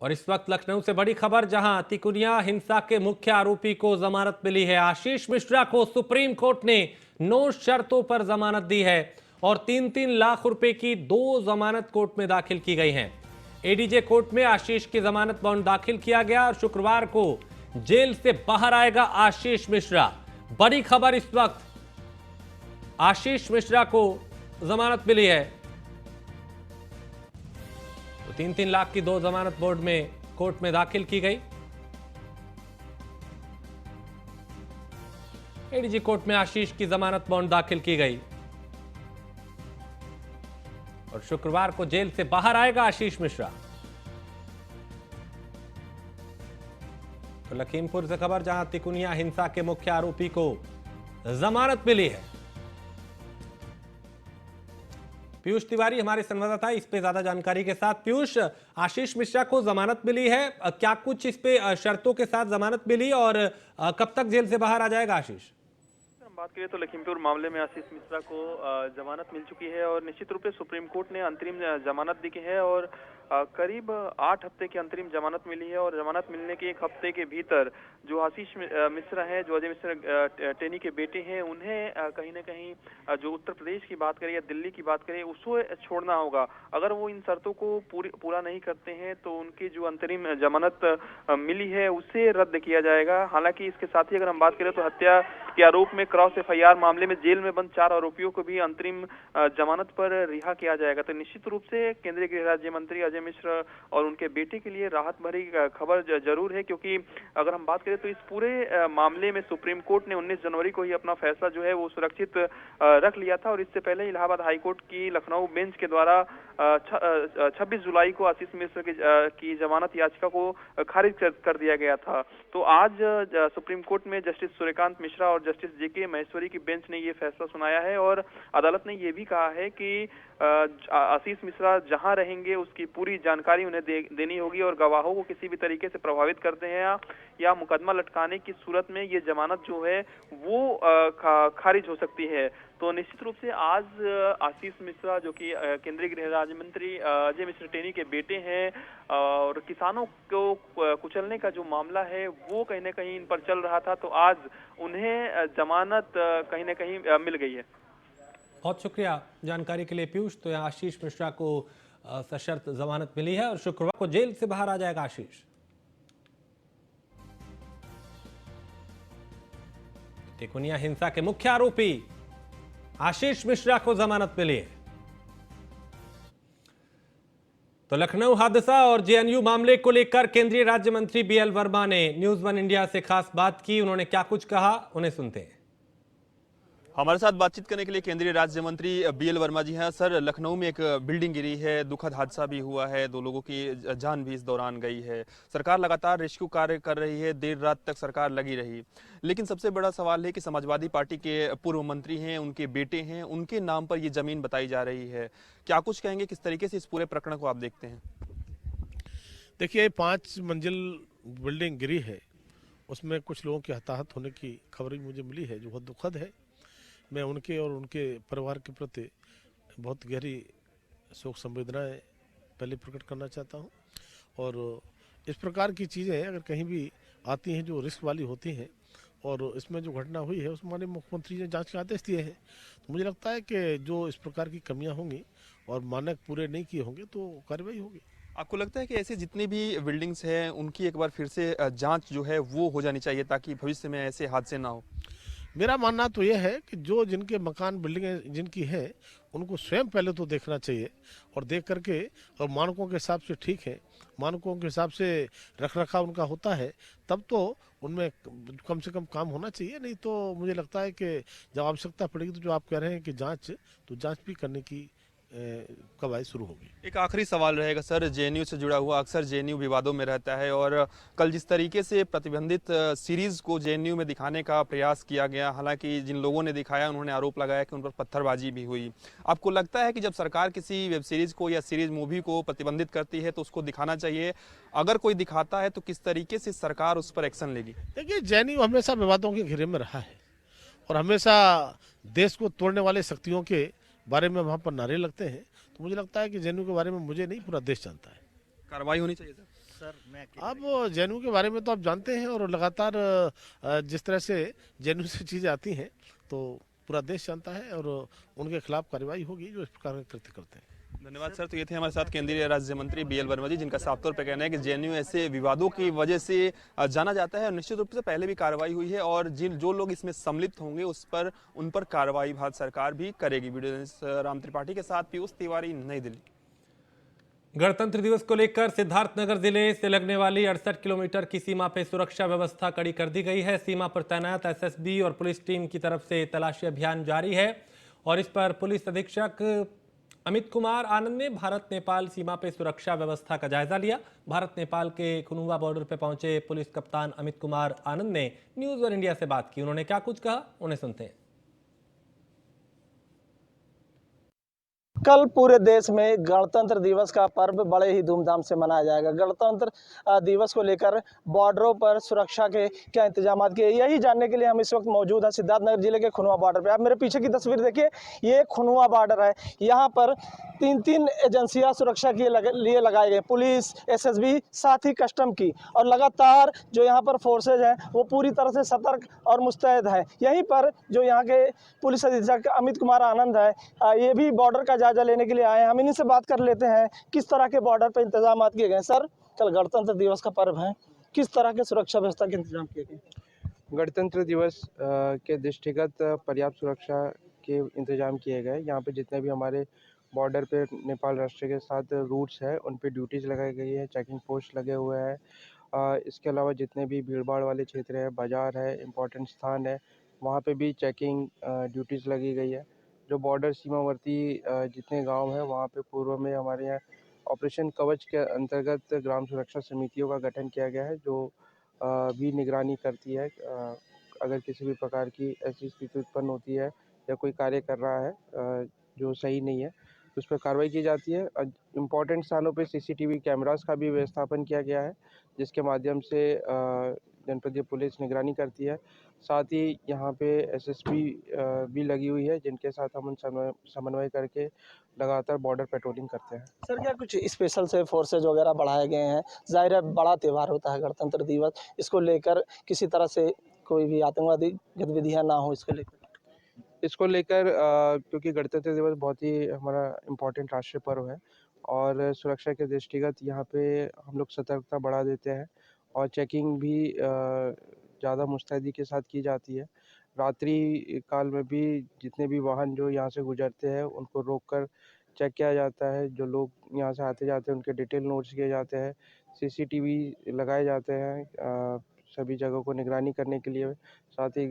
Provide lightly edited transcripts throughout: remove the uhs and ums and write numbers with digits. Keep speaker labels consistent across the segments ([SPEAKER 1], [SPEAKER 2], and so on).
[SPEAKER 1] और इस वक्त लखनऊ से बड़ी खबर, जहां तिकुनिया हिंसा के मुख्य आरोपी को जमानत मिली है। आशीष मिश्रा को सुप्रीम कोर्ट ने 9 शर्तों पर जमानत दी है और 3-3 लाख रुपए की 2 जमानत कोर्ट में दाखिल की गई हैं। एडीजे कोर्ट में आशीष की जमानत बॉन्ड दाखिल किया गया और शुक्रवार को जेल से बाहर आएगा आशीष मिश्रा। बड़ी खबर इस वक्त, आशीष मिश्रा को जमानत मिली है तो 3-3 लाख की 2 जमानत बोर्ड में कोर्ट में दाखिल की गई। एडीजे कोर्ट में आशीष की जमानत बॉन्ड दाखिल की गई और शुक्रवार को जेल से बाहर आएगा आशीष मिश्रा। तो लखीमपुर से खबर, जहां तिकुनिया हिंसा के मुख्य आरोपी को जमानत मिली है। पीयूष तिवारी हमारे संवाददाता इस पे ज्यादा जानकारी के साथ। पीयूष, आशीष मिश्रा को जमानत मिली है, क्या कुछ इस पे शर्तों के साथ जमानत मिली और कब तक जेल से बाहर आ जाएगा आशीष?
[SPEAKER 2] हम बात करें तो लखीमपुर मामले में आशीष मिश्रा को जमानत मिल चुकी है और निश्चित रूप से सुप्रीम कोर्ट ने अंतरिम जमानत दी है और करीब 8 हफ्ते की अंतरिम जमानत मिली है। और जमानत मिलने के 1 हफ्ते के भीतर जो आशीष मिश्रा हैं, जो अजय मिश्रा टेनी के बेटे हैं, उन्हें कहीं ना कहीं जो उत्तर प्रदेश की बात करें या दिल्ली की बात करें, उसको छोड़ना होगा। अगर वो इन शर्तों को पूरा नहीं करते हैं तो उनकी जो अंतरिम जमानत मिली है उसे रद्द किया जाएगा। हालांकि इसके साथ ही अगर हम बात करें तो हत्या के आरोप में क्रॉस FIR मामले में जेल में बंद 4 आरोपियों को भी अंतरिम जमानत पर रिहा किया जाएगा। तो निश्चित रूप से केंद्रीय गृह राज्य मंत्री अजय मिश्रा और उनके बेटे के लिए राहत भरी खबर जरूर है, क्योंकि अगर हम बात करें तो इस पूरे मामले में सुप्रीम कोर्ट ने 19 जनवरी को ही अपना फैसला जो है वो सुरक्षित रख लिया था और इससे पहले इलाहाबाद हाईकोर्ट की लखनऊ बेंच के द्वारा 26 जुलाई को आशीष मिश्रा की जमानत याचिका को खारिज कर दिया गया था। तो आज सुप्रीम कोर्ट में जस्टिस सूर्यकांत मिश्रा और जस्टिस JK महेश्वरी की बेंच ने ये फैसला सुनाया है और अदालत ने ये भी कहा है कि आशीष मिश्रा जहां रहेंगे उसकी पूरी जानकारी उन्हें देनी होगी और गवाहों को किसी भी तरीके से प्रभावित करते हैं या मुकदमा लटकाने की सूरत में ये जमानत जो है वो खारिज हो सकती है। तो निश्चित रूप से आज आशीष मिश्रा, जो कि केंद्रीय गृह राज्य मंत्री अजय मिश्रा टेनी के बेटे हैं, और किसानों को कुचलने का जो मामला है वो कहीं ना कहीं इन पर चल रहा था, तो आज उन्हें जमानत कहीं ना कहीं मिल गई है।
[SPEAKER 1] बहुत शुक्रिया जानकारी के लिए पीयूष। तो यहाँ आशीष मिश्रा को सशर्त जमानत मिली है और शुक्रवार को जेल से बाहर आ जाएगा आशीष। तिकुनिया हिंसा के मुख्य आरोपी आशीष मिश्रा को जमानत मिली है। तो लखनऊ हादसा और JNU मामले को लेकर केंद्रीय राज्य मंत्री BL वर्मा ने न्यूज़ 1 इंडिया से खास बात की। उन्होंने क्या कुछ कहा, उन्हें सुनते हैं।
[SPEAKER 3] हमारे साथ बातचीत करने के लिए केंद्रीय राज्य मंत्री BL वर्मा जी हैं। सर, लखनऊ में एक बिल्डिंग गिरी है, दुखद हादसा भी हुआ है, 2 लोगों की जान भी इस दौरान गई है। सरकार लगातार रेस्क्यू कार्य कर रही है, देर रात तक सरकार लगी रही, लेकिन सबसे बड़ा सवाल है कि समाजवादी पार्टी के पूर्व मंत्री हैं, उनके बेटे हैं, उनके नाम पर ये जमीन बताई जा रही है। क्या कुछ कहेंगे, किस तरीके से इस पूरे प्रकरण को आप देखते हैं?
[SPEAKER 4] देखिए, 5 मंजिल बिल्डिंग गिरी है, उसमें कुछ लोगों के हताहत होने की खबर मुझे मिली है, जो बहुत दुखद है। मैं उनके और उनके परिवार के प्रति बहुत गहरी शोक संवेदनाएं पहले प्रकट करना चाहता हूं। और इस प्रकार की चीज़ें अगर कहीं भी आती हैं जो रिस्क वाली होती हैं, और इसमें जो घटना हुई है उसमें माननीय मुख्यमंत्री ने जांच के आदेश दिए हैं, तो मुझे लगता है कि जो इस प्रकार की कमियां होंगी और मानक पूरे नहीं किए होंगे तो कार्रवाई होगी।
[SPEAKER 3] आपको लगता है कि ऐसे जितनी भी बिल्डिंग्स हैं उनकी एक बार फिर से जांच जो है वो हो जानी चाहिए ताकि भविष्य में ऐसे हादसे ना हो?
[SPEAKER 4] मेरा मानना तो यह है कि जो जिनके मकान बिल्डिंगें जिनकी हैं उनको स्वयं पहले तो देखना चाहिए और देख करके, और मानकों के हिसाब से ठीक है, मानकों के हिसाब से रखरखाव उनका होता है, तब तो उनमें कम से कम काम होना चाहिए। नहीं तो मुझे लगता है कि जब आवश्यकता पड़ेगी तो जो आप कह रहे हैं कि जांच भी करने की कवायद शुरू होगी।
[SPEAKER 3] एक आखिरी सवाल रहेगा सर, JNU से जुड़ा हुआ, अक्सर JNU विवादों में रहता है और कल जिस तरीके से प्रतिबंधित सीरीज को JNU में दिखाने का प्रयास किया गया, हालांकि जिन लोगों ने दिखाया उन्होंने आरोप लगाया कि उन पर पत्थरबाजी भी हुई। आपको लगता है कि जब सरकार किसी वेब सीरीज को या सीरीज मूवी को प्रतिबंधित करती है तो उसको दिखाना चाहिए, अगर कोई दिखाता है तो किस तरीके से सरकार उस पर एक्शन लेगी?
[SPEAKER 4] देखिए, JNU हमेशा विवादों के घेरे में रहा है और हमेशा देश को तोड़ने वाले शक्तियों के बारे में वहाँ पर नारे लगते हैं, तो मुझे लगता है कि JNU के बारे में मुझे नहीं, पूरा देश जानता है।
[SPEAKER 3] कार्रवाई होनी चाहिए सर।
[SPEAKER 5] सर मैं
[SPEAKER 4] अब जेएनयू के बारे में तो आप जानते हैं, और लगातार जिस तरह से जेएनयू से चीज़ें आती हैं तो पूरा देश जानता है, और उनके खिलाफ कार्रवाई होगी जो इस प्रकार के कृत्य करते हैं।
[SPEAKER 3] धन्यवाद सर। तो ये थे हमारे साथ केंद्रीय राज्य मंत्री बीएल वर्मा जी, जिनका साफ तौर पर कहना है कि जेएनयू ऐसे विवादों की वजह से जाना जाता है और निश्चित रूप से पहले भी कार्रवाई हुई है और जो लोग इसमें सम्मिलित होंगे उन पर कार्रवाई भारत सरकार भी करेगी। वीडियो जर्नलिस्ट राम त्रिपाठी के साथ पीयूष तिवारी, नई दिल्ली।
[SPEAKER 1] गणतंत्र दिवस को लेकर सिद्धार्थनगर जिले से लगने वाली 68 किलोमीटर की सीमा पे सुरक्षा व्यवस्था कड़ी कर दी गई है। सीमा पर तैनात एसएसबी और पुलिस टीम की तरफ से तलाशी अभियान जारी है और इस पर पुलिस अधीक्षक अमित कुमार आनंद ने भारत नेपाल सीमा पे सुरक्षा व्यवस्था का जायजा लिया। भारत नेपाल के खुनुवा बॉर्डर पे पहुंचे पुलिस कप्तान अमित कुमार आनंद ने न्यूज वन इंडिया से बात की। उन्होंने क्या कुछ कहा, उन्हें सुनते हैं।
[SPEAKER 6] कल पूरे देश में गणतंत्र दिवस का पर्व बड़े ही धूमधाम से मनाया जाएगा। गणतंत्र दिवस को लेकर बॉर्डरों पर सुरक्षा के क्या इंतजाम किए, यही जानने के लिए हम इस वक्त मौजूद हैं सिद्धार्थनगर जिले के खुनुआ बॉर्डर पे। आप मेरे पीछे की तस्वीर देखिए, ये खुनुआ बॉर्डर है। यहाँ पर तीन एजेंसियां सुरक्षा के लिए लगाई गई, पुलिस, एसएसबी, साथ ही कस्टम की, और लगातार जो यहाँ पर फोर्सेज हैं वो पूरी तरह से सतर्क और मुस्तैद हैं। यहीं पर जो यहाँ के पुलिस अधीक्षक अमित कुमार आनंद है, ये भी बॉर्डर का जायजा लेने के लिए आए हैं। हम इन्हीं से बात कर लेते हैं किस तरह के बॉर्डर पर इंतजाम किए गए। सर, कल गणतंत्र दिवस का पर्व है, किस तरह के सुरक्षा व्यवस्था के इंतजाम किए गए?
[SPEAKER 7] गणतंत्र दिवस के दृष्टिगत पर्याप्त सुरक्षा के इंतजाम किए गए। यहाँ पे जितने भी हमारे बॉर्डर पे नेपाल राष्ट्र के साथ रूट्स है उन पे ड्यूटीज़ लगाई गई है, चेकिंग पोस्ट लगे हुए हैं। इसके अलावा जितने भी भीड़ भाड़ वाले क्षेत्र है, बाज़ार है, इम्पोर्टेंट स्थान है, वहाँ पे भी चेकिंग ड्यूटीज़ लगी गई है। जो बॉर्डर सीमावर्ती जितने गांव हैं वहाँ पे पूर्व में हमारे यहाँ ऑपरेशन कवच के अंतर्गत ग्राम सुरक्षा समितियों का गठन किया गया है, जो भी निगरानी करती है। अगर किसी भी प्रकार की ऐसी स्थिति उत्पन्न होती है या कोई कार्य कर रहा है जो सही नहीं है तो उस पर कार्रवाई की जाती है। इम्पोर्टेंट स्थानों पे सीसीटीवी कैमरास का भी व्यवस्थापन किया गया है, जिसके माध्यम से जनपदीय पुलिस निगरानी करती है। साथ ही यहाँ पे एसएसबी भी लगी हुई है, जिनके साथ हम समन्वय करके लगातार बॉर्डर पेट्रोलिंग करते हैं।
[SPEAKER 6] सर, क्या कुछ स्पेशल से फोर्सेज वगैरह बढ़ाए गए हैं? जाहिर है बड़ा त्यौहार होता है गणतंत्र दिवस, इसको लेकर किसी तरह से कोई भी आतंकवादी गतिविधियां ना हो,
[SPEAKER 7] इसको लेकर क्योंकि गणतंत्र दिवस बहुत ही हमारा इम्पोर्टेंट राष्ट्रीय पर्व है और सुरक्षा के दृष्टिगत यहाँ पे हम लोग सतर्कता बढ़ा देते हैं और चेकिंग भी ज़्यादा मुस्तैदी के साथ की जाती है। रात्रि काल में भी जितने भी वाहन जो यहाँ से गुजरते हैं उनको रोककर चेक किया जाता है। जो लोग यहाँ से आते जाते हैं उनके डिटेल नोट्स किए जाते हैं। सीसीटीवी लगाए जाते हैं सभी जगहों को निगरानी करने के लिए। साथ ही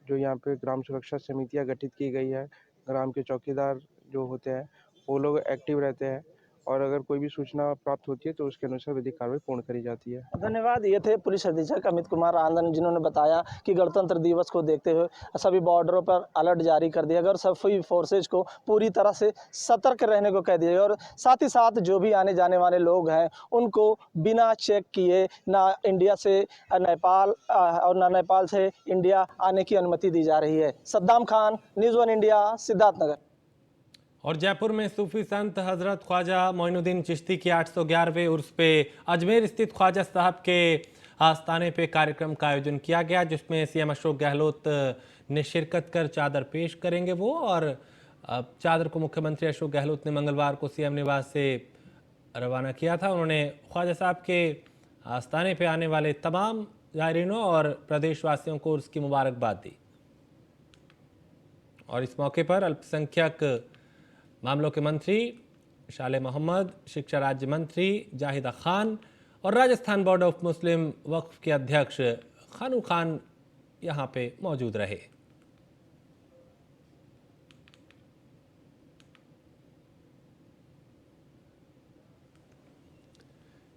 [SPEAKER 7] जो यहाँ पे ग्राम सुरक्षा समितियाँ गठित की गई है, ग्राम के चौकीदार जो होते हैं वो लोग एक्टिव रहते हैं और अगर कोई भी सूचना प्राप्त होती है तो उसके अनुसार विधिक कार्रवाई पूर्ण करी जाती है।
[SPEAKER 6] धन्यवाद। ये थे पुलिस अधीक्षक अमित कुमार आनंद, जिन्होंने बताया कि गणतंत्र दिवस को देखते हुए सभी बॉर्डरों पर अलर्ट जारी कर दिया गया और सभी फोर्सेज को पूरी तरह से सतर्क रहने को कह दिया गया और साथ ही साथ जो भी आने जाने वाले लोग हैं उनको बिना चेक किए ना इंडिया से नेपाल और ना नेपाल से इंडिया आने की अनुमति दी जा रही है। Saddam Khan, news one India, Siddharthnagar.
[SPEAKER 1] और जयपुर में सूफी संत हजरत ख्वाजा मोइनुद्दीन चिश्ती की 811वें उर्स पे अजमेर स्थित ख्वाजा साहब के आस्थाने पे कार्यक्रम का आयोजन किया गया, जिसमें सीएम अशोक गहलोत ने शिरकत कर चादर पेश करेंगे और चादर को मुख्यमंत्री अशोक गहलोत ने मंगलवार को सीएम निवास से रवाना किया था। उन्होंने ख्वाजा साहब के आस्थाने पे आने वाले तमाम जायरीनों और प्रदेशवासियों को उर्स की मुबारकबाद दी और इस मौके पर अल्पसंख्यक मामलों के मंत्री शाले मोहम्मद, शिक्षा राज्य मंत्री जाहिदा खान और राजस्थान बोर्ड ऑफ मुस्लिम वक्फ के अध्यक्ष खानू खान यहां पे मौजूद रहे।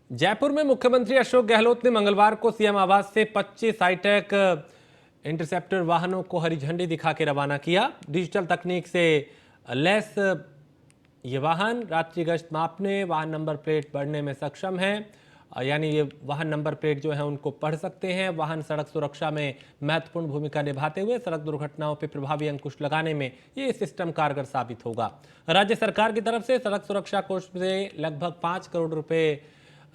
[SPEAKER 1] जयपुर में मुख्यमंत्री अशोक गहलोत ने मंगलवार को सीएम आवास से 25 हाईटेक इंटरसेप्टर वाहनों को हरी झंडी दिखा के रवाना किया। डिजिटल तकनीक से लैस ये वाहन रात्रि गश्त मापने, वाहन नंबर प्लेट पढ़ने में सक्षम है, यानी ये वाहन नंबर प्लेट जो है उनको पढ़ सकते हैं। वाहन सड़क सुरक्षा में महत्वपूर्ण भूमिका निभाते हुए सड़क दुर्घटनाओं पर प्रभावी अंकुश लगाने में ये सिस्टम कारगर साबित होगा। राज्य सरकार की तरफ से सड़क सुरक्षा कोष से लगभग 5 करोड़ रुपए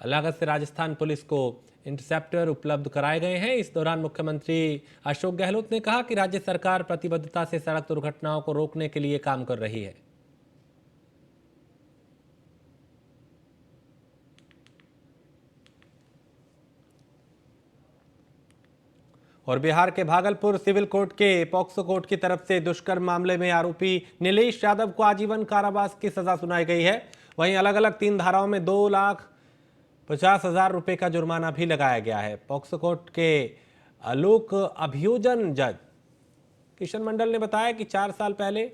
[SPEAKER 1] लागत से राजस्थान पुलिस को इंटरसेप्टर उपलब्ध कराए गए हैं। इस दौरान मुख्यमंत्री अशोक गहलोत ने कहा कि राज्य सरकार प्रतिबद्धता से सड़क दुर्घटनाओं को रोकने के लिए काम कर रही है। और बिहार के भागलपुर सिविल कोर्ट के पॉक्सो कोर्ट की तरफ से दुष्कर्म मामले में आरोपी नीलेश यादव को आजीवन कारावास की सजा सुनाई गई है। वहीं अलग अलग 3 धाराओं में 2,50,000 रुपए का जुर्माना भी लगाया गया है। पॉक्सो कोर्ट के लोक अभियोजन जज किशन मंडल ने बताया कि 4 साल पहले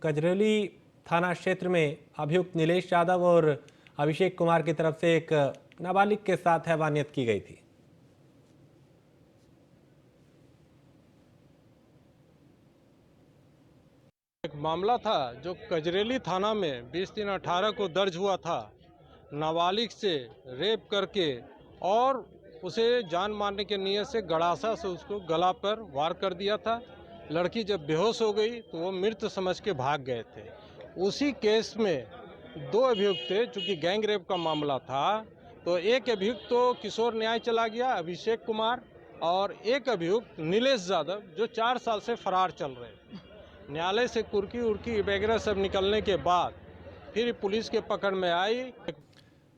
[SPEAKER 1] कजरेली थाना क्षेत्र में अभियुक्त नीलेश यादव और अभिषेक कुमार की तरफ से एक नाबालिग के साथ हैवानियत की गई थी।
[SPEAKER 5] एक मामला था जो कजरेली थाना में 20/3/18 को दर्ज हुआ था। नाबालिग से रेप करके और उसे जान मारने के नियत से गड़ासा से उसको गला पर वार कर दिया था। लड़की जब बेहोश हो गई तो वो मृत समझ के भाग गए थे। उसी केस में 2 अभियुक्त थे। चूँकि गैंग रेप का मामला था तो एक अभियुक्त तो किशोर न्याय चला गया, अभिषेक कुमार, और एक अभियुक्त नीलेश यादव जो 4 साल से फरार चल रहे थे। न्यायालय से कुर्की उर्की वगैरह सब निकलने के बाद फिर पुलिस के पकड़ में आई।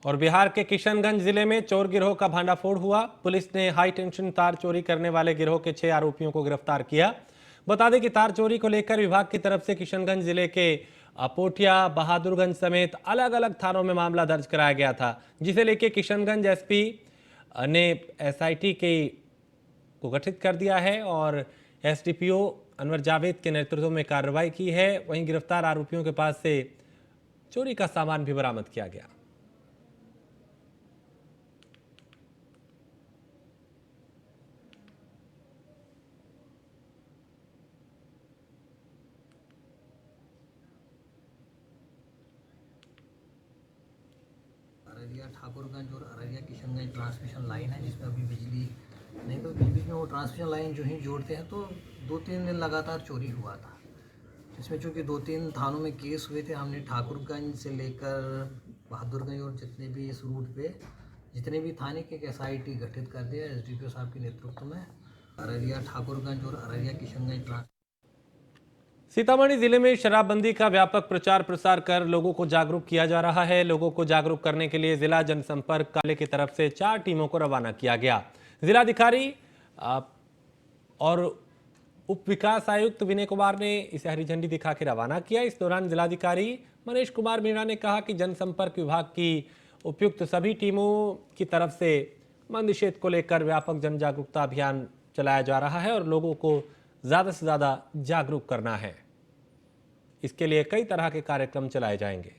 [SPEAKER 1] और बिहार के किशनगंज जिले में चोर गिरोह का भांडाफोड़ हुआ। पुलिस ने हाई टेंशन तार चोरी करने वाले गिरोह के 6 आरोपियों को गिरफ्तार किया। बता दें कि तार चोरी को लेकर विभाग की तरफ से किशनगंज जिले के पोठिया, बहादुरगंज समेत अलग अलग थानों में मामला दर्ज कराया गया था, जिसे लेकर किशनगंज एसपी ने एसआईटी को गठित कर दिया है और एसडीपीओ अनवर जावेद के नेतृत्व में कार्रवाई की है। वहीं गिरफ्तार आरोपियों के पास से चोरी का सामान भी बरामद किया गया।
[SPEAKER 8] अररिया ठाकुरगंज और अररिया किशनगंज ट्रांसमिशन लाइन है, जिसमें अभी बिजली नहीं, तो बीच में वो ट्रांसमिशन लाइन जो ही जोड़ते हैं तो 2-3 दिन लगातार चोरी हुआ था। इसमें चूँकि 2-3 थानों में केस हुए थे, हमने ठाकुरगंज से लेकर बहादुरगंज और जितने भी इस रूट पे जितने भी थाने के एसआईटी गठित कर दिया एसडीपीओ साहब के नेतृत्व में। अररिया ठाकुरगंज और अररिया किशनगंज
[SPEAKER 1] सीतामढ़ी जिले में शराबबंदी का व्यापक प्रचार प्रसार कर लोगों को जागरूक किया जा रहा है। लोगों को जागरूक करने के लिए जिला जनसंपर्क कार्यालय की तरफ से 4 टीमों को रवाना किया गया। जिलाधिकारी और उप विकास आयुक्त विनय कुमार ने इसे हरी झंडी दिखा के रवाना किया। इस दौरान जिलाधिकारी मनीष कुमार मीणा ने कहा कि जनसंपर्क विभाग की उपयुक्त सभी टीमों की तरफ से मद निषेध को लेकर व्यापक जन जागरूकता अभियान चलाया जा रहा है और लोगों को ज्यादा से ज्यादा जागरूक करना है। इसके लिए कई तरह के कार्यक्रम चलाए जाएंगे।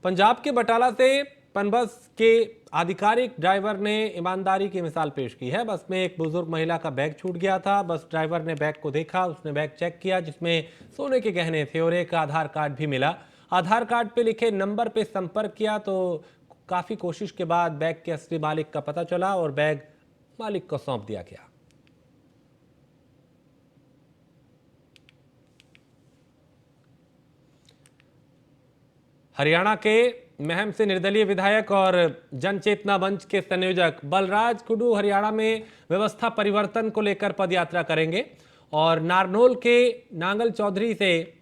[SPEAKER 1] पंजाब के बटाला से पनबस के आधिकारिक ड्राइवर ने ईमानदारी की मिसाल पेश की है। बस में एक बुजुर्ग महिला का बैग छूट गया था। बस ड्राइवर ने बैग को देखा, उसने बैग चेक किया जिसमें सोने के गहने थे और एक आधार कार्ड भी मिला। आधार कार्ड पे लिखे नंबर पे संपर्क किया तो काफी कोशिश के बाद बैग के असली मालिक का पता चला और बैग मालिक को सौंप दिया गया। हरियाणा के महम से निर्दलीय विधायक और जनचेतना मंच के संयोजक बलराज कुडू हरियाणा में व्यवस्था परिवर्तन को लेकर पदयात्रा करेंगे और नारनौल के नांगल चौधरी से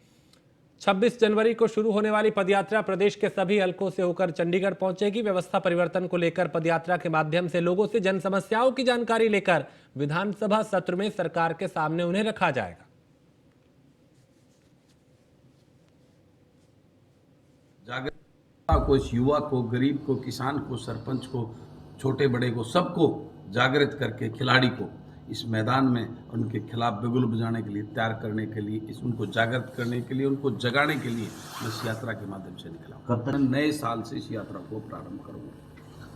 [SPEAKER 1] 26 जनवरी को शुरू होने वाली पदयात्रा प्रदेश के सभी हलकों से होकर चंडीगढ़ पहुंचेगी। व्यवस्था परिवर्तन को लेकर पदयात्रा के माध्यम से लोगों से जन समस्याओं की जानकारी लेकर विधानसभा सत्र में सरकार के सामने उन्हें रखा जाएगा।
[SPEAKER 9] जागरूकता को, इस युवा को, गरीब को, किसान को, सरपंच को, छोटे बड़े को, सबको जागृत करके खिलाड़ी को इस मैदान में उनके खिलाफ बिगुल बजाने के लिए, तैयार करने के लिए, उनको जागृत करने के लिए, उनको जगाने के लिए मैं इस यात्रा के माध्यम से निकला। कब तक? नए साल से इस यात्रा को प्रारंभ करूँगा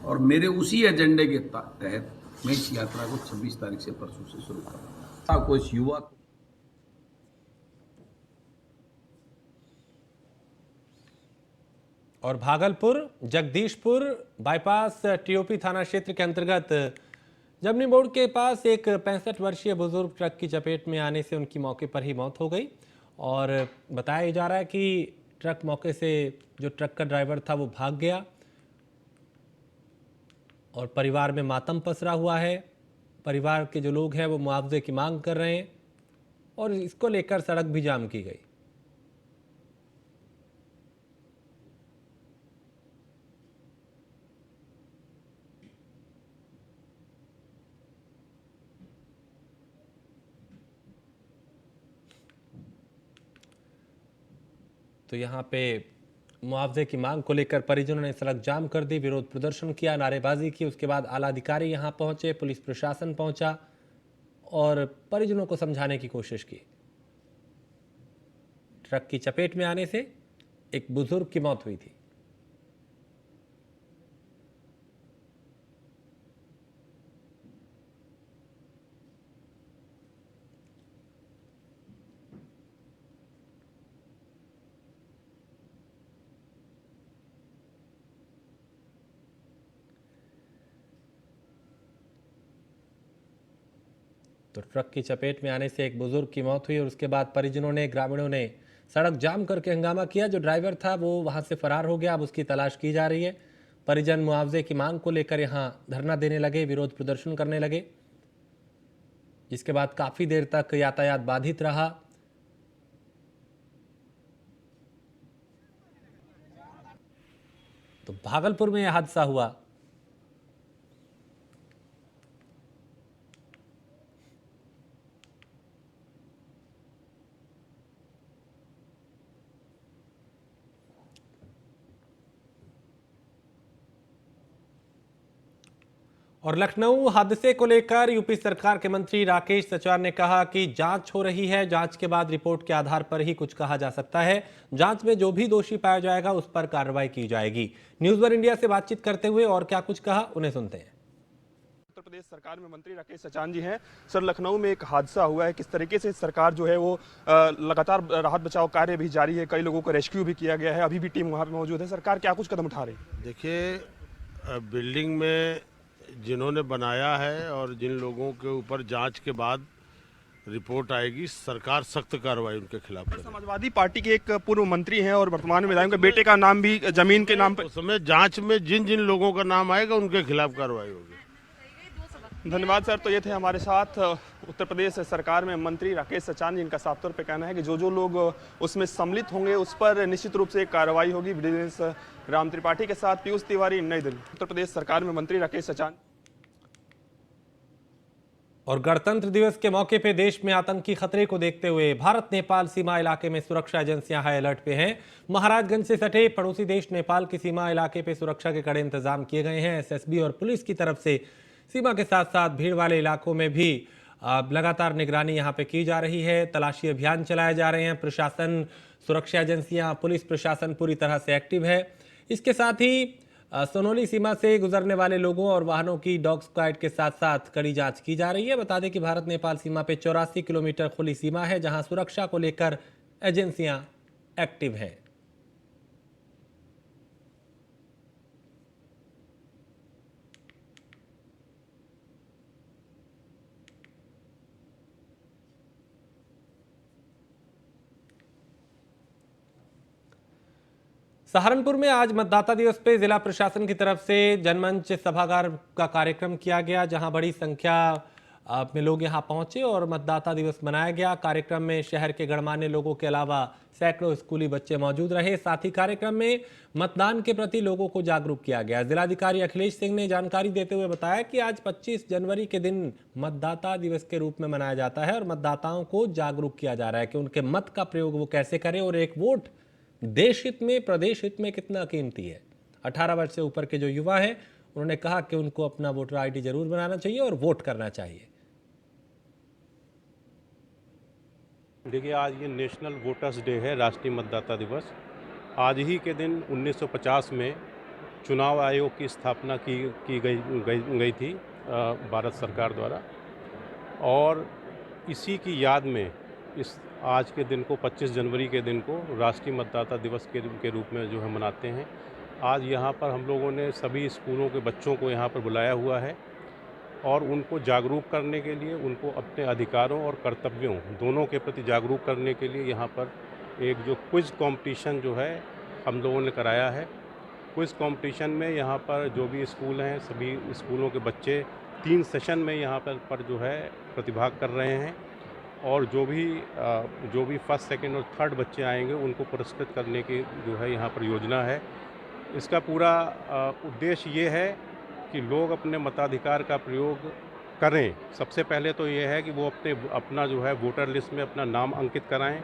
[SPEAKER 9] और मेरे उसी एजेंडे के तहत मैं इस यात्रा को 26 तारीख से परसों से शुरू करूँगा। को, इस युवा को
[SPEAKER 1] और भागलपुर जगदीशपुर बाईपास टीओपी थाना क्षेत्र के अंतर्गत जमनी मोड़ के पास एक 65 वर्षीय बुजुर्ग ट्रक की चपेट में आने से उनकी मौके पर ही मौत हो गई और बताया जा रहा है कि ट्रक मौके से जो ट्रक का ड्राइवर था वो भाग गया और परिवार में मातम पसरा हुआ है। परिवार के जो लोग हैं वो मुआवजे की मांग कर रहे हैं और इसको लेकर सड़क भी जाम की गई। तो यहाँ पे मुआवजे की मांग को लेकर परिजनों ने सड़क जाम कर दी, विरोध प्रदर्शन किया, नारेबाजी की। उसके बाद आला अधिकारी यहाँ पहुंचे, पुलिस प्रशासन पहुंचा और परिजनों को समझाने की कोशिश की। ट्रक की चपेट में आने से एक बुजुर्ग की मौत हुई थी। तो ट्रक की चपेट में आने से एक बुजुर्ग की मौत हुई और उसके बाद परिजनों ने, ग्रामीणों ने सड़क जाम करके हंगामा किया। जो ड्राइवर था वो वहां से फरार हो गया, अब उसकी तलाश की जा रही है। परिजन मुआवजे की मांग को लेकर यहां धरना देने लगे, विरोध प्रदर्शन करने लगे, जिसके बाद काफी देर तक यातायात बाधित रहा। तो भागलपुर में यह हादसा हुआ। और लखनऊ हादसे को लेकर यूपी सरकार के मंत्री राकेश सचार ने कहा कि जांच हो रही है, जांच के बाद रिपोर्ट के आधार पर ही कुछ कहा जा सकता है। जांच में जो भी दोषी पाया जाएगा उस पर कार्रवाई की जाएगी। न्यूज़ वन इंडिया से बातचीत करते हुए और क्या कुछ कहा, उन्हें सुनते हैं।
[SPEAKER 3] उत्तर प्रदेश सरकार में मंत्री राकेश सचान जी हैं। सर, लखनऊ में एक हादसा हुआ है, किस तरीके से सरकार जो है वो लगातार राहत बचाव कार्य भी जारी है, कई लोगों को रेस्क्यू भी किया गया है, अभी भी टीम वहाँ पे मौजूद है, सरकार क्या कुछ कदम उठा रही है?
[SPEAKER 4] देखिए, बिल्डिंग में जिन्होंने बनाया है और जिन लोगों के ऊपर जांच के बाद रिपोर्ट आएगी, सरकार सख्त कार्रवाई उनके खिलाफ करेगी।
[SPEAKER 3] समाजवादी पार्टी के एक पूर्व मंत्री हैं और वर्तमान में विधायक, बेटे का नाम भी जमीन के नाम पर,
[SPEAKER 4] उस समय जांच में जिन जिन लोगों का नाम आएगा उनके खिलाफ कार्रवाई होगी।
[SPEAKER 3] धन्यवाद सर। तो ये थे हमारे साथ उत्तर प्रदेश सरकार में मंत्री राकेश सचान, जिनका साफ तौर पे कहना है कि जो लोग उसमें सम्मिलित होंगे उस पर निश्चित रूप से कार्रवाई होगी। विजिलेंस राम त्रिपाठी के साथ पीयूष तिवारी, नई दिल्ली। उत्तर प्रदेश सरकार में मंत्री राकेश सचान।
[SPEAKER 1] और गणतंत्र दिवस के मौके पे देश में आतंकी खतरे को देखते हुए भारत नेपाल सीमा इलाके में सुरक्षा एजेंसियां हाई अलर्ट पे हैं। महाराजगंज से सटे पड़ोसी देश नेपाल की सीमा इलाके पे सुरक्षा के कड़े इंतजाम किए गए हैं। एसएसबी और पुलिस की तरफ से सीमा के साथ साथ भीड़ वाले इलाकों में भी लगातार निगरानी यहाँ पे की जा रही है। तलाशी अभियान चलाए जा रहे हैं। प्रशासन, सुरक्षा एजेंसियां, पुलिस प्रशासन पूरी तरह से एक्टिव है। इसके साथ ही सोनोली सीमा से गुजरने वाले लोगों और वाहनों की डॉग स्क्वाड के साथ साथ कड़ी जांच की जा रही है। बता दें कि भारत नेपाल सीमा पे 84 किलोमीटर खुली सीमा है, जहां सुरक्षा को लेकर एजेंसियां एक्टिव हैं। सहारनपुर में आज मतदाता दिवस पे जिला प्रशासन की तरफ से जनमंच सभागार का कार्यक्रम किया गया, जहां बड़ी संख्या में लोग यहां पहुंचे और मतदाता दिवस मनाया गया। कार्यक्रम में शहर के गणमान्य लोगों के अलावा सैकड़ों स्कूली बच्चे मौजूद रहे। साथ ही कार्यक्रम में मतदान के प्रति लोगों को जागरूक किया गया। जिलाधिकारी अखिलेश सिंह ने जानकारी देते हुए बताया कि आज 25 जनवरी के दिन मतदाता दिवस के रूप में मनाया जाता है और मतदाताओं को जागरूक किया जा रहा है कि उनके मत का प्रयोग वो कैसे करें और एक वोट देश हित में, प्रदेश हित में कितना कीमती है। 18 वर्ष से ऊपर के जो युवा हैं, उन्होंने कहा कि उनको अपना वोटर आईडी जरूर बनाना चाहिए और वोट करना चाहिए।
[SPEAKER 10] देखिए, आज ये नेशनल वोटर्स डे है, राष्ट्रीय मतदाता दिवस। आज ही के दिन 1950 में चुनाव आयोग की स्थापना की गई थी भारत सरकार द्वारा, और इसी की याद में इस आज के दिन को, 25 जनवरी के दिन को राष्ट्रीय मतदाता दिवस के रूप में जो है मनाते हैं। आज यहाँ पर हम लोगों ने सभी स्कूलों के बच्चों को यहाँ पर बुलाया हुआ है और उनको जागरूक करने के लिए, उनको अपने अधिकारों और कर्तव्यों दोनों के प्रति जागरूक करने के लिए यहाँ पर एक जो क्विज़ कंपटीशन जो है हम लोगों ने कराया है। क्विज़ कंपटीशन में यहाँ पर जो भी स्कूल हैं, सभी स्कूलों के बच्चे 3 सेशन में यहाँ पर जो है प्रतिभाग कर रहे हैं और जो भी फर्स्ट, सेकंड और थर्ड बच्चे आएंगे उनको पुरस्कृत करने की जो है यहाँ पर योजना है। इसका पूरा उद्देश्य ये है कि लोग अपने मताधिकार का प्रयोग करें। सबसे पहले तो ये है कि वो अपना जो है वोटर लिस्ट में अपना नाम अंकित कराएं।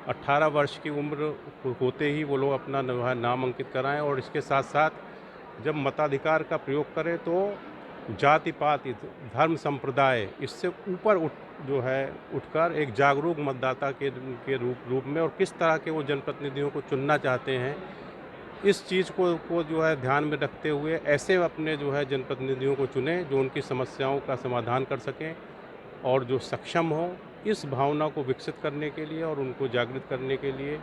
[SPEAKER 10] 18 वर्ष की उम्र होते ही वो लोग अपना नाम अंकित कराएं और इसके साथ साथ जब मताधिकार का प्रयोग करें तो जाति पात, धर्म, संप्रदाय इससे ऊपर उठकर एक जागरूक मतदाता के रूप में और किस तरह के वो जनप्रतिनिधियों को चुनना चाहते हैं, इस चीज़ को जो है ध्यान में रखते हुए ऐसे अपने जो है जनप्रतिनिधियों को चुनें जो उनकी समस्याओं का समाधान कर सकें और जो सक्षम हो। इस भावना को विकसित करने के लिए और उनको जागृत करने के लिए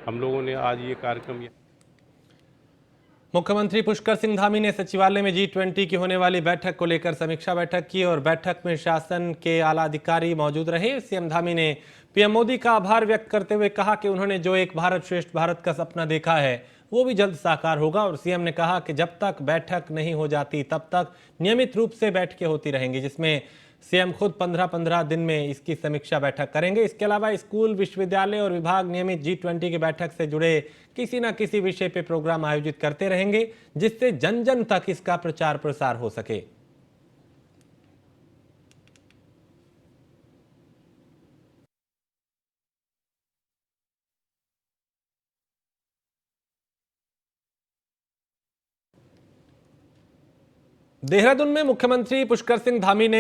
[SPEAKER 10] हम लोगों ने आज ये कार्यक्रम
[SPEAKER 1] मुख्यमंत्री पुष्कर सिंह धामी ने सचिवालय में G20 की होने वाली बैठक को लेकर समीक्षा बैठक की और बैठक में शासन के आला अधिकारी मौजूद रहे। सीएम धामी ने पीएम मोदी का आभार व्यक्त करते हुए कहा कि उन्होंने जो एक भारत श्रेष्ठ भारत का सपना देखा है वो भी जल्द साकार होगा और सीएम ने कहा कि जब तक बैठक नहीं हो जाती तब तक नियमित रूप से बैठकें होती रहेंगी, जिसमें सीएम खुद 15-15 दिन में इसकी समीक्षा बैठक करेंगे। इसके अलावा स्कूल, विश्वविद्यालय और विभाग नियमित G20 की बैठक से जुड़े किसी न किसी विषय पे प्रोग्राम आयोजित करते रहेंगे जिससे जन जन तक इसका प्रचार प्रसार हो सके। देहरादून में मुख्यमंत्री पुष्कर सिंह धामी ने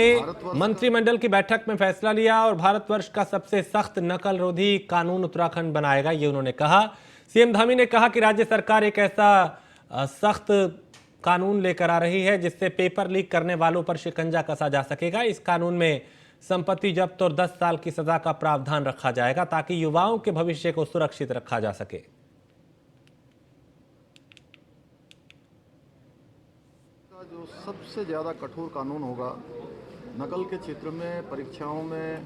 [SPEAKER 1] मंत्रिमंडल की बैठक में फैसला लिया और भारतवर्ष का सबसे सख्त नकल रोधी कानून उत्तराखंड बनाएगा, ये उन्होंने कहा। सीएम धामी ने कहा कि राज्य सरकार एक ऐसा सख्त कानून लेकर आ रही है जिससे पेपर लीक करने वालों पर शिकंजा कसा जा सकेगा। इस कानून में संपत्ति जब्त और 10 साल की सजा का प्रावधान रखा जाएगा ताकि युवाओं के भविष्य को सुरक्षित रखा जा सके।
[SPEAKER 11] जो सबसे ज़्यादा कठोर कानून होगा नकल के क्षेत्र में, परीक्षाओं में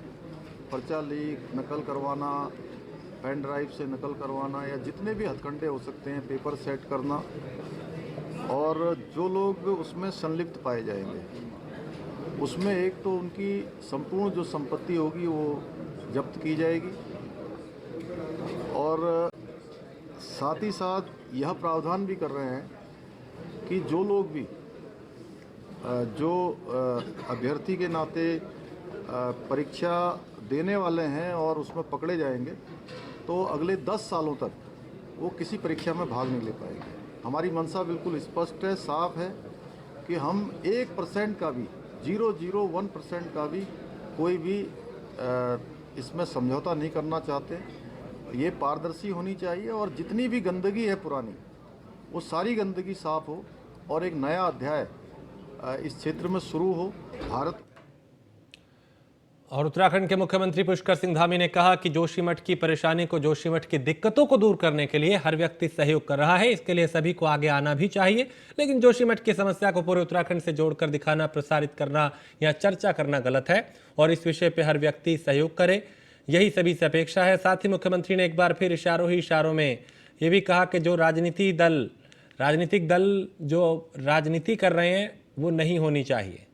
[SPEAKER 11] पर्चा लीक, नकल करवाना, पेन ड्राइव से नकल करवाना या जितने भी हथकंडे हो सकते हैं, पेपर सेट करना, और जो लोग उसमें संलिप्त पाए जाएंगे उसमें एक तो उनकी संपूर्ण जो संपत्ति होगी वो जब्त की जाएगी और साथ ही साथ यह प्रावधान भी कर रहे हैं कि जो लोग भी जो अभ्यर्थी के नाते परीक्षा देने वाले हैं और उसमें पकड़े जाएंगे तो अगले 10 सालों तक वो किसी परीक्षा में भाग नहीं ले पाएंगे। हमारी मंशा बिल्कुल स्पष्ट है, साफ है कि हम 1% का भी 0.01% का भी कोई भी इसमें समझौता नहीं करना चाहते। ये पारदर्शी होनी चाहिए और जितनी भी गंदगी है पुरानी वो सारी गंदगी साफ हो और एक नया अध्याय इस क्षेत्र में शुरू हो। भारत
[SPEAKER 1] और उत्तराखंड के मुख्यमंत्री पुष्कर सिंह धामी ने कहा कि जोशीमठ की परेशानी को, जोशीमठ की दिक्कतों को दूर करने के लिए हर व्यक्ति सहयोग कर रहा है। इसके लिए सभी को आगे आना भी चाहिए, लेकिन जोशीमठ की समस्या को पूरे उत्तराखंड से जोड़कर दिखाना, प्रसारित करना या चर्चा करना गलत है और इस विषय पर हर व्यक्ति सहयोग करे, यही सभी से अपेक्षा है। साथ ही मुख्यमंत्री ने एक बार फिर इशारों ही इशारों में ये भी कहा कि जो राजनीतिक दल जो राजनीति कर रहे हैं वो नहीं होनी चाहिए।